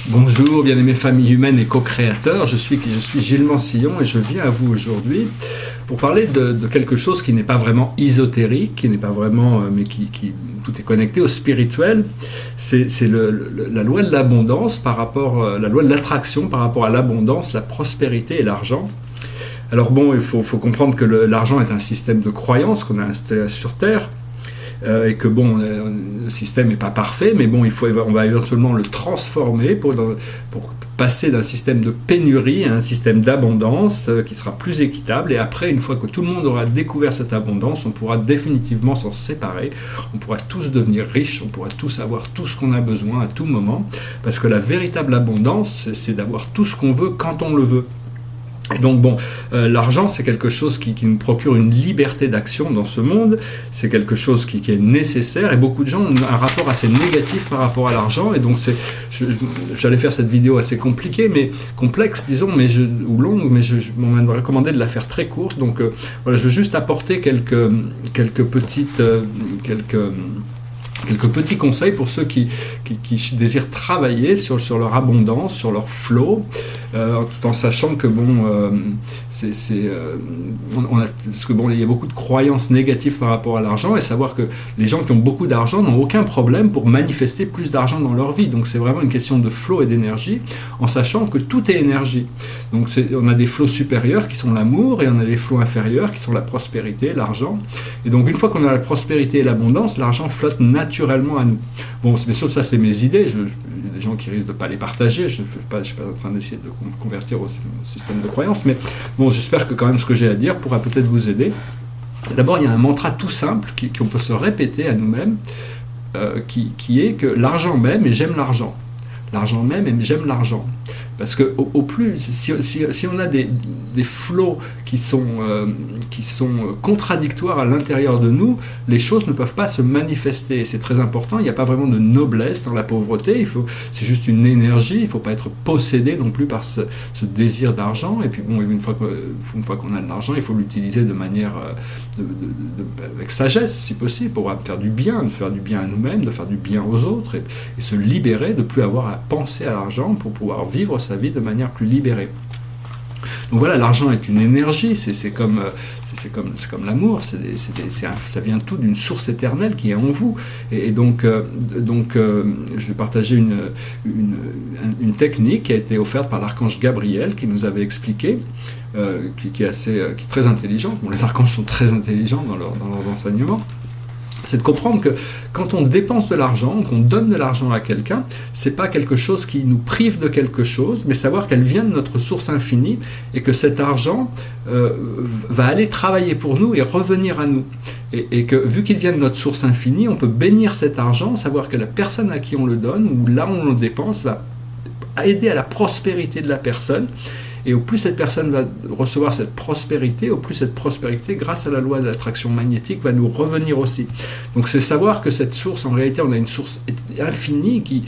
Bonjour, bien-aimés familles humaines et co-créateurs, je suis Gilles Mansillon et je viens à vous aujourd'hui pour parler de quelque chose qui n'est pas vraiment ésotérique, qui n'est pas vraiment, mais qui tout est connecté au spirituel. C'est la loi de l'abondance par rapport, la loi de l'attraction par rapport à l'abondance, la prospérité et l'argent. Alors bon, il faut comprendre que l'argent est un système de croyance qu'on a installé sur Terre. Et que bon, le système n'est pas parfait, mais bon, on va éventuellement le transformer pour passer d'un système de pénurie à un système d'abondance qui sera plus équitable. Et après, une fois que tout le monde aura découvert cette abondance, on pourra définitivement s'en séparer. On pourra tous devenir riches, on pourra tous avoir tout ce qu'on a besoin à tout moment. Parce que la véritable abondance, c'est d'avoir tout ce qu'on veut quand on le veut. Et donc bon, l'argent c'est quelque chose qui nous procure une liberté d'action dans ce monde, c'est quelque chose qui est nécessaire et beaucoup de gens ont un rapport assez négatif par rapport à l'argent et donc j'allais faire cette vidéo assez compliquée, mais complexe disons, ou longue, mais je m'en recommandé de la faire très courte, donc voilà, je veux juste apporter quelques petits conseils pour ceux qui désirent travailler sur leur abondance, sur leur flow, tout en sachant que bon, parce que bon, il y a beaucoup de croyances négatives par rapport à l'argent, et savoir que les gens qui ont beaucoup d'argent n'ont aucun problème pour manifester plus d'argent dans leur vie. Donc c'est vraiment une question de flow et d'énergie, en sachant que tout est énergie. Donc on a des flows supérieurs qui sont l'amour, et on a des flows inférieurs qui sont la prospérité, l'argent. Et donc une fois qu'on a la prospérité et l'abondance, l'argent flotte naturellement à nous. Bon, bien sûr, ça c'est mes idées, il y a des gens qui risquent de ne pas les partager, je ne suis pas en train d'essayer de convertir au système de croyance, mais bon, j'espère que quand même ce que j'ai à dire pourra peut-être vous aider. D'abord, il y a un mantra tout simple qu'on peut se répéter à nous-mêmes, qui est que l'argent m'aime et j'aime l'argent. L'argent m'aime et j'aime l'argent. Parce que au plus, si on a des flots qui sont contradictoires à l'intérieur de nous, les choses ne peuvent pas se manifester. C'est très important, il n'y a pas vraiment de noblesse dans la pauvreté, c'est juste une énergie, il ne faut pas être possédé non plus par ce désir d'argent. Et puis bon, une fois qu'on a de l'argent, il faut l'utiliser de manière avec sagesse, si possible, pour faire du bien, de faire du bien à nous-mêmes, de faire du bien aux autres, et se libérer, de ne plus avoir à penser à l'argent pour pouvoir vivre sa vie de manière plus libérée. Donc voilà, l'argent est une énergie, c'est comme l'amour, ça vient tout d'une source éternelle qui est en vous. Et donc, je vais partager une technique qui a été offerte par l'archange Gabriel, qui nous avait expliqué, qui est très intelligente. Bon, les archanges sont très intelligents dans leurs enseignements. C'est de comprendre que quand on dépense de l'argent, qu'on donne de l'argent à quelqu'un, c'est pas quelque chose qui nous prive de quelque chose, mais savoir qu'elle vient de notre source infinie et que cet argent va aller travailler pour nous et revenir à nous. Et que vu qu'il vient de notre source infinie, on peut bénir cet argent, savoir que la personne à qui on le donne ou là où on le dépense va aider à la prospérité de la personne. Et au plus cette personne va recevoir cette prospérité, au plus cette prospérité, grâce à la loi de l'attraction magnétique, va nous revenir aussi. Donc c'est savoir que cette source, en réalité, on a une source infinie qui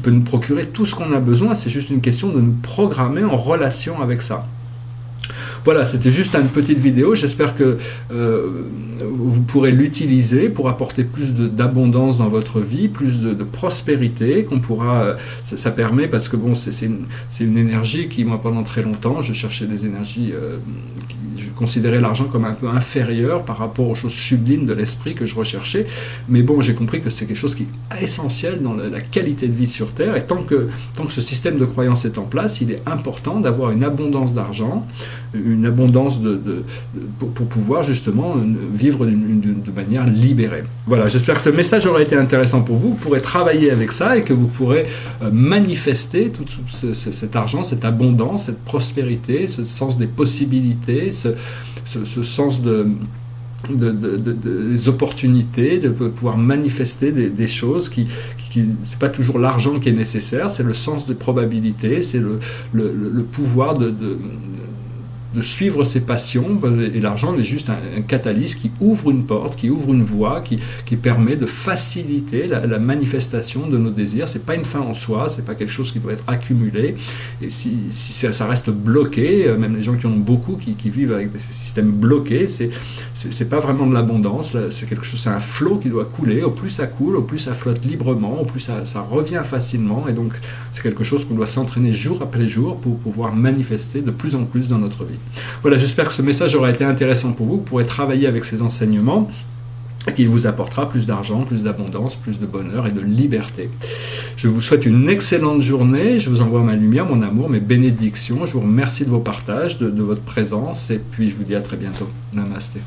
peut nous procurer tout ce qu'on a besoin. C'est juste une question de nous programmer en relation avec ça. Voilà, c'était juste une petite vidéo, j'espère que vous pourrez l'utiliser pour apporter plus d'abondance dans votre vie, plus de prospérité, qu'on pourra, ça permet, parce que bon, c'est une énergie qui, moi, pendant très longtemps, je cherchais des énergies, je considérais l'argent comme un peu inférieur par rapport aux choses sublimes de l'esprit que je recherchais, mais bon, j'ai compris que c'est quelque chose qui est essentiel dans la qualité de vie sur Terre, et tant que ce système de croyance est en place, il est important d'avoir une abondance d'argent, une abondance pour pouvoir justement vivre de manière libérée. Voilà, j'espère que ce message aura été intéressant pour vous. Vous pourrez travailler avec ça et que vous pourrez manifester tout cet argent, cette abondance, cette prospérité, ce sens des possibilités, ce sens des opportunités, de pouvoir manifester des choses c'est pas toujours l'argent qui est nécessaire, c'est le sens des probabilités, c'est le pouvoir de suivre ses passions, et l'argent est juste un catalyse qui ouvre une porte, qui ouvre une voie, qui permet de faciliter la manifestation de nos désirs. C'est pas une fin en soi, c'est pas quelque chose qui doit être accumulé, et si ça reste bloqué, même les gens qui en ont beaucoup, qui vivent avec des systèmes bloqués, c'est pas vraiment de l'abondance, c'est quelque chose, c'est un flot qui doit couler. Au plus ça coule, au plus ça flotte librement, au plus ça revient facilement, et donc c'est quelque chose qu'on doit s'entraîner jour après jour pour pouvoir manifester de plus en plus dans notre vie. Voilà, j'espère que ce message aura été intéressant pour vous. Vous pourrez travailler avec ces enseignements et qu'il vous apportera plus d'argent, plus d'abondance, plus de bonheur et de liberté. Je vous souhaite une excellente journée. Je vous envoie ma lumière, mon amour, mes bénédictions. Je vous remercie de vos partages, de votre présence, et puis je vous dis à très bientôt. Namasté.